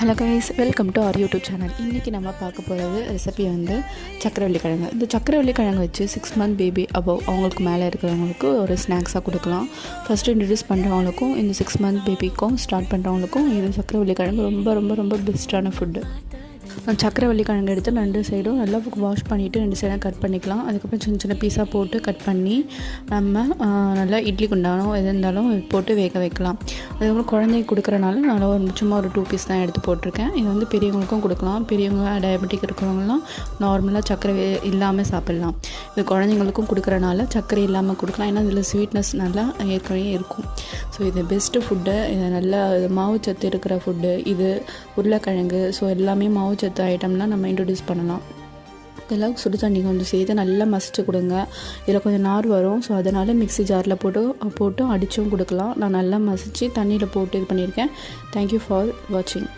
Hello guys, welcome to our YouTube channel. இன்றைக்கி நம்ம பார்க்க போகிறது ரெசிபி வந்து சக்கரவள்ளி கிழங்கு. இந்த சக்கரவள்ளி கிழங்கு வச்சு 6 மந்த் பேபி அபவ் அவங்களுக்கு மேலே இருக்கிறவங்களுக்கு ஒரு ஸ்நாக்ஸாக கொடுக்கலாம். ஃபஸ்ட்டு இன்ட்ரடியூஸ் பண்ணுறவங்களுக்கும் இந்த 6 மந்த் பேபிக்கும் ஸ்டார்ட் பண்ணுறவங்களுக்கும் இது சக்கரவள்ளி கிழங்கு ரொம்ப ரொம்ப ரொம்ப பெஸ்ட்டான ஃபுட்டு. சக்கரவள்ளி கிழங்கு எடுத்து 2 சைடும் நல்லா வாஷ் பண்ணிவிட்டு 2 சைடும் கட் பண்ணிக்கலாம். அதுக்கப்புறம் சின்ன சின்ன பீஸாக போட்டு கட் பண்ணி நம்ம நல்லா இட்லி குண்டானோ எது இருந்தாலும் போட்டு வேக வைக்கலாம். அதுக்கப்புறம் குழந்தைக்கு கொடுக்குறனால நான் சும்மா ஒரு 2 பீஸ் தான் எடுத்து போட்டிருக்கேன். இது வந்து பெரியவங்களுக்கும் கொடுக்கலாம். பெரியவங்க டயபெட்டிக் இருக்கிறவங்கலாம் நார்மலாக சர்க்கரை இல்லாமல் சாப்பிட்லாம். இது குழந்தைங்களுக்கும் கொடுக்குறனால சர்க்கரை இல்லாமல் கொடுக்கலாம். ஏன்னா இதில் ஸ்வீட்னஸ் நல்லா ஏற்கனவே இருக்கும். ஸோ இது பெஸ்ட்டு ஃபுட்டு. இது நல்லா மாவுச்சத்து இருக்கிற ஃபுட்டு. இது உருளைக்கிழங்கு ஸோ எல்லாமே மாவுச்சத்து ஐட்டம்லாம் நம்ம இன்ட்ரடியூஸ் பண்ணலாம். இதெல்லாம் சுடு தண்ணி கொஞ்சம் சேர்த்து நல்லா மசிச்சு கொடுங்க. இதில் கொஞ்சம் நார் வரும். ஸோ அதனால் மிக்ஸி ஜாரில் போட்டு அடித்தும் கொடுக்கலாம். நான் நல்லா மசித்து தண்ணியில் போட்டு இது பண்ணியிருக்கேன். தேங்க்யூ ஃபார் வாட்சிங்.